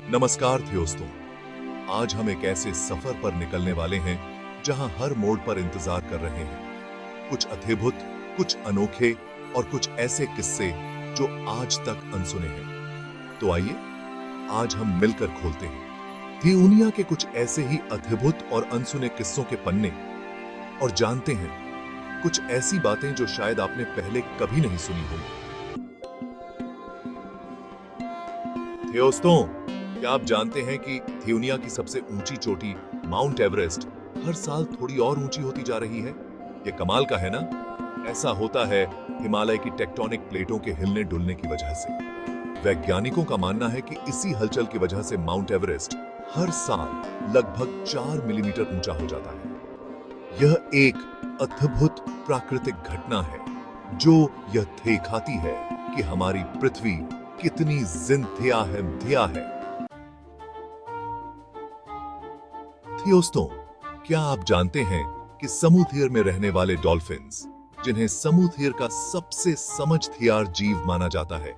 नमस्कार दोस्तों। आज हम एक ऐसे सफर पर निकलने वाले हैं जहां हर मोड़ पर इंतजार कर रहे हैं कुछ अद्भुत, कुछ अनोखे और कुछ ऐसे किस्से जो आज तक अनसुने हैं। तो आइए आज हम मिलकर खोलते हैं थियोनिया के कुछ ऐसे ही अद्भुत और अनसुने किस्सों के पन्ने और जानते हैं कुछ ऐसी बातें जो शायद आपने पहले कभी नहीं सुनी होंगी। दोस्तों, क्या आप जानते हैं कि थियोनिया की सबसे ऊंची चोटी माउंट एवरेस्ट हर साल थोड़ी और ऊंची होती जा रही है? ये कमाल का है ना? ऐसा होता है हिमालय की टेक्टोनिक प्लेटों के हिलने डुलने की वजह से। वैज्ञानिकों का मानना है कि इसी हलचल की वजह से माउंट एवरेस्ट हर साल लगभग 4 मिलीमीटर ऊंचा हो जाता है। यह एक अद्भुत प्राकृतिक घटना है जो यह दिखाती है कि हमारी पृथ्वी कितनी जिंदा है। दोस्तों, क्या आप जानते हैं कि समुद्र में रहने वाले डॉल्फिन्स, जिन्हें समुद्र का सबसे समझदार जीव माना जाता है,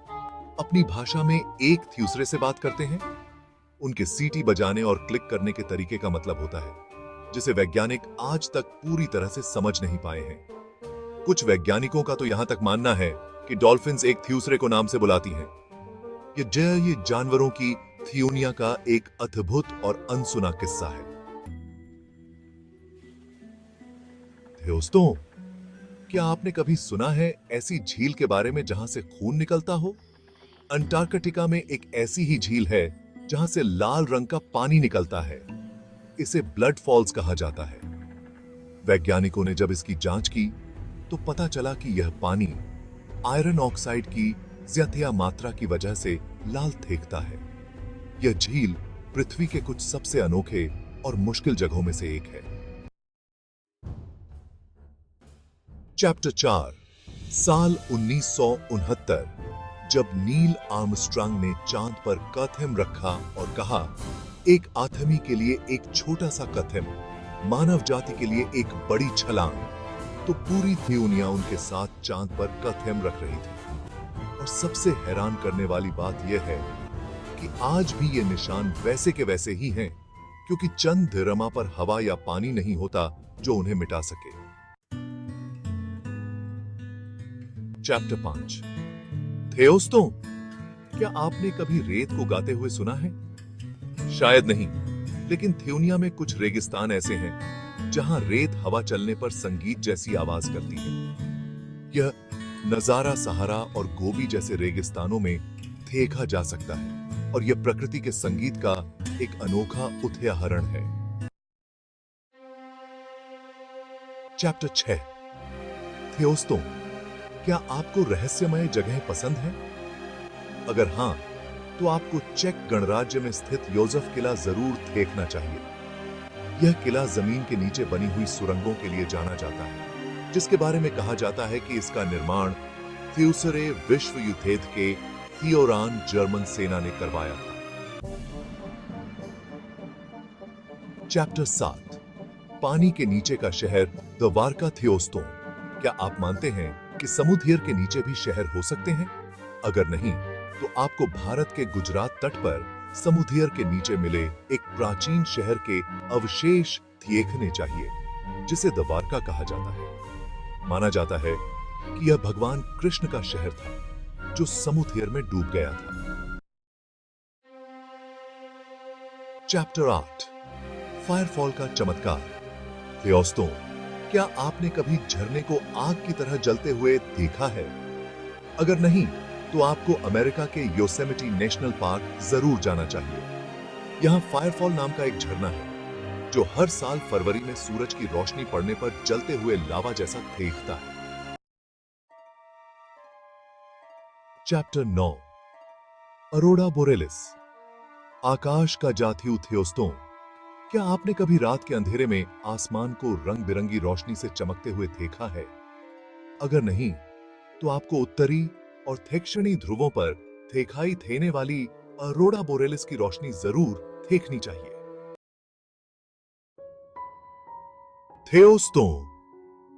अपनी भाषा में एक दूसरे से बात करते हैं? उनके सीटी बजाने और क्लिक करने के तरीके का मतलब होता है, जिसे वैज्ञानिक आज तक पूरी तरह से समझ नहीं पाए हैं। कुछ वैज्ञानिकों का तो यहां तक मानना है कि डॉल्फिन्स एक दूसरे को नाम से बुलाती हैं। ये जानवरों की थियोनिया का एक अद्भुत और अनसुना किस्सा है। दोस्तों, क्या आपने कभी सुना है ऐसी झील के बारे में जहां से खून निकलता हो? अंटार्कटिका में एक ऐसी ही झील है जहां से लाल रंग का पानी निकलता है। इसे ब्लड फॉल्स कहा जाता है। वैज्ञानिकों ने जब इसकी जांच की तो पता चला कि यह पानी आयरन ऑक्साइड की ज्यादा मात्रा की वजह से लाल दिखता है। यह झील पृथ्वी के कुछ सबसे अनोखे और मुश्किल जगहों में से एक है। चैप्टर 4, साल 1969, जब नील आर्मस्ट्रांग ने चांद पर कदम रखा और कहा, एक आदमी के लिए एक छोटा सा कदम, मानव जाति के लिए एक बड़ी छलांग, तो पूरी थियोनिया उनके साथ चांद पर कदम रख रही थी। और सबसे हैरान करने वाली बात यह है कि आज भी ये निशान वैसे के वैसे ही हैं, क्योंकि चंद धरमा पर हवा या पानी नहीं होता जो उन्हें मिटा सके। चैप्टर 5, दोस्तों, क्या आपने कभी रेत को गाते हुए सुना है? शायद नहीं, लेकिन थियोनिया में कुछ रेगिस्तान ऐसे हैं जहां रेत हवा चलने पर संगीत जैसी आवाज करती है। यह नजारा सहारा और गोबी जैसे रेगिस्तानों में देखा जा सकता है और यह प्रकृति के संगीत का एक अनोखा उदाहरण है। चैप्टर 6, दोस्तों, क्या आपको रहस्यमय जगह पसंद है? अगर हां, तो आपको चेक गणराज्य में स्थित योसेफ किला जरूर देखना चाहिए। यह किला जमीन के नीचे बनी हुई सुरंगों के लिए जाना जाता है, जिसके बारे में कहा जाता है कि इसका निर्माण दूसरे विश्व युद्ध के थियोरान जर्मन सेना ने करवाया था। चैप्टर 7, पानी के नीचे का शहर द्वारका। दोस्तों, क्या आप मानते हैं कि समुद्र के नीचे भी शहर हो सकते हैं? अगर नहीं, तो आपको भारत के गुजरात तट पर समुद्र के नीचे मिले एक प्राचीन शहर के अवशेष देखने चाहिए, जिसे द्वारका कहा जाता है। माना जाता है कि यह भगवान कृष्ण का शहर था जो समुद्र में डूब गया था। चैप्टर 8, फायरफॉल का चमत्कार। दोस्तों, क्या आपने कभी झरने को आग की तरह जलते हुए देखा है? अगर नहीं, तो आपको अमेरिका के योसेमिटी नेशनल पार्क जरूर जाना चाहिए। यहां फायरफॉल नाम का एक झरना है जो हर साल फरवरी में सूरज की रोशनी पड़ने पर जलते हुए लावा जैसा दिखता है। चैप्टर 9, अरोरा बोरेलिस, आकाश का जादू। दोस्तों, क्या आपने कभी रात के अंधेरे में आसमान को रंग बिरंगी रोशनी से चमकते हुए देखा है? अगर नहीं, तो आपको उत्तरी और दक्षिणी ध्रुवों पर दिखाई देने वाली अरोरा बोरेलिस की रोशनी जरूर देखनी चाहिए। दोस्तों,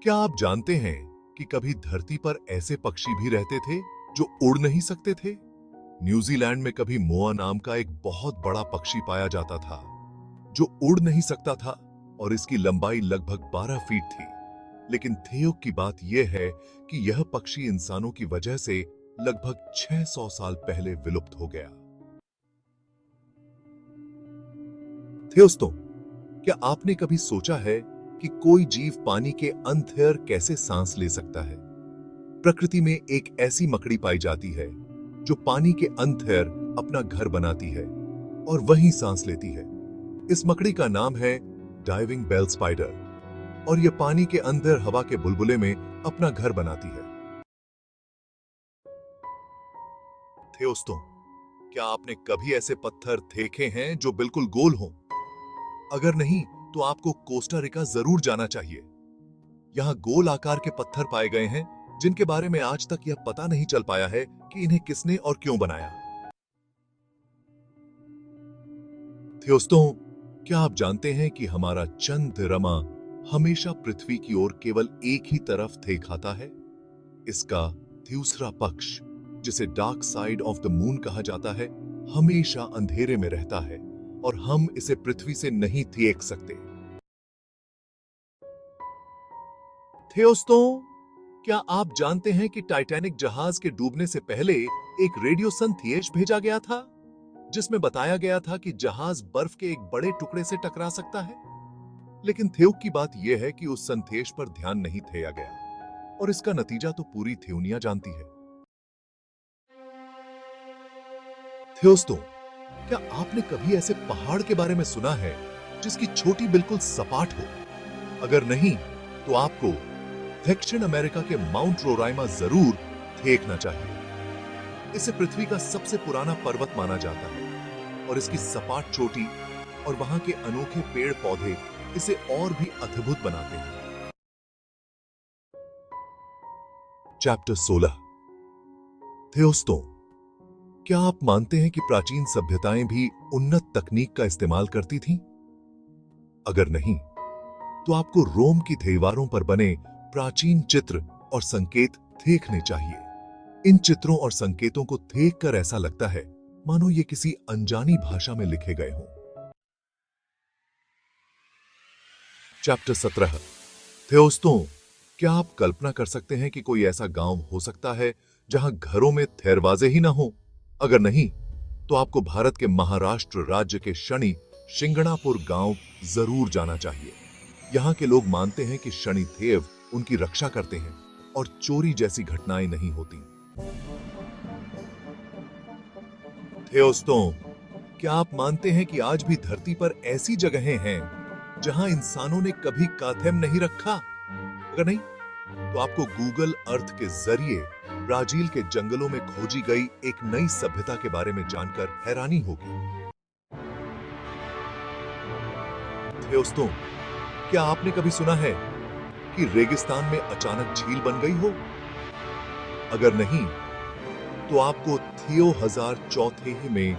क्या आप जानते हैं कि कभी धरती पर ऐसे पक्षी भी रहते थे जो उड़ नहीं सकते थे? न्यूजीलैंड में कभी मोआ नाम का एक बहुत बड़ा पक्षी पाया जाता था जो उड़ नहीं सकता था और इसकी लंबाई लगभग 12 फीट थी। लेकिन थियोक की बात यह है कि यह पक्षी इंसानों की वजह से लगभग 600 साल पहले विलुप्त हो गया। दोस्तों, क्या आपने कभी सोचा है कि कोई जीव पानी के अंदर कैसे सांस ले सकता है? प्रकृति में एक ऐसी मकड़ी पाई जाती है जो पानी के अंदर अपना घर बनाती है और वहीं सांस लेती है। इस मकड़ी का नाम है डाइविंग बेल स्पाइडर और यह पानी के अंदर हवा के बुलबुले में अपना घर बनाती है। दोस्तों, क्या आपने कभी ऐसे पत्थर देखे हैं जो बिल्कुल गोल हों? अगर नहीं, तो आपको कोस्टा रिका जरूर जाना चाहिए। यहां गोल आकार के पत्थर पाए गए हैं जिनके बारे में आज तक यह पता नहीं चल पाया है कि इन्हें किसने और क्यों बनाया। दोस्तों, क्या आप जानते हैं कि हमारा चंद्रमा हमेशा पृथ्वी की ओर केवल एक ही तरफ दिखाता है? इसका दूसरा पक्ष, जिसे dark side of the moon कहा जाता है, हमेशा अंधेरे में रहता है और हम इसे पृथ्वी से नहीं देख सकते। दोस्तों, क्या आप जानते हैं कि टाइटैनिक जहाज के डूबने से पहले एक रेडियो संदेश भेजा गया था जिसमें बताया गया था कि जहाज बर्फ के एक बड़े टुकड़े से टकरा सकता है? लेकिन थियोक की बात यह है कि उस संदेश पर ध्यान नहीं दिया गया और इसका नतीजा तो पूरी थियोनिया जानती है। दोस्तों, क्या आपने कभी ऐसे पहाड़ के बारे में सुना है जिसकी चोटी बिल्कुल सपाट हो? अगर नहीं, तो आपको दक्षिण अमेरिका के माउंट रोराइमा जरूर देखना चाहिए। इसे पृथ्वी का सबसे पुराना पर्वत माना जाता है और इसकी सपाट चोटी और वहां के अनोखे पेड़ पौधे इसे और भी अद्भुत बनाते हैं। चैप्टर 16। दोस्तों, क्या आप मानते हैं कि प्राचीन सभ्यताएं भी उन्नत तकनीक का इस्तेमाल करती थीं? अगर नहीं, तो आपको रोम की दीवारों पर बने प्राचीन चित्र और संकेत देखने चाहिए। इन चित्रों और संकेतों को देखकर ऐसा लगता है मानो ये किसी अनजानी भाषा में लिखे गए हों। चैप्टर 17। दोस्तों, क्या आप कल्पना कर सकते हैं कि कोई ऐसा गांव हो सकता है जहां घरों में दरवाजे ही ना हो? अगर नहीं, तो आपको भारत के महाराष्ट्र राज्य के शनि शिंगणापुर गांव जरूर जाना चाहिए। यहां के लोग मानते हैं कि शनि देव उनकी रक्षा करते हैं और चोरी जैसी घटनाएं नहीं होती। दोस्तों, क्या आप मानते हैं कि आज भी धरती पर ऐसी जगहें हैं जहां इंसानों ने कभी कदम नहीं रखा? अगर नहीं, तो आपको गूगल अर्थ के जरिए ब्राजील के जंगलों में खोजी गई एक नई सभ्यता के बारे में जानकर हैरानी होगी। दोस्तों, क्या आपने कभी सुना है कि रेगिस्तान में अचानक झील बन गई हो? अगर नहीं, तो आपको थियो 1004 में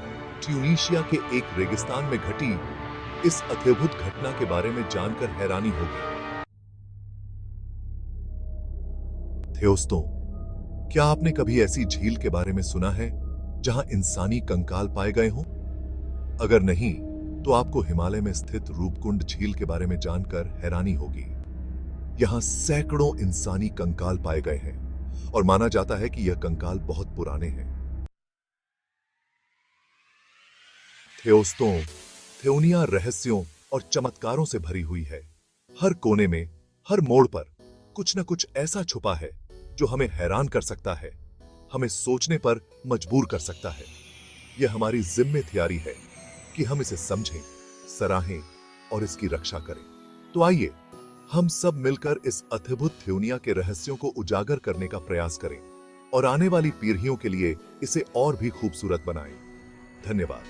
ट्यूनीशिया के एक रेगिस्तान में घटी इस अद्भुत घटना के बारे में जानकर हैरानी होगी। दोस्तों, क्या आपने कभी ऐसी झील के बारे में सुना है जहां इंसानी कंकाल पाए गए हों? अगर नहीं, तो आपको हिमालय में स्थित रूपकुंड झील के बारे में जानकर हैरानी होगी। यहां सैकड़ों इंसानी कंकाल पाए गए हैं और माना जाता है कि यह कंकाल बहुत पुराने हैं। दोस्तों, थियोनिया रहस्यों और चमत्कारों से भरी हुई है। हर कोने में, हर मोड़ पर कुछ न कुछ ऐसा छुपा है जो हमें हैरान कर सकता है, हमें सोचने पर मजबूर कर सकता है। यह हमारी जिम्मेदारी है कि हम इसे समझें, सराहें और इसकी रक्षा करें। तो आइए हम सब मिलकर इस अद्भुत थियोनिया के रहस्यों को उजागर करने का प्रयास करें और आने वाली पीढ़ियों के लिए इसे और भी खूबसूरत बनाएं। धन्यवाद।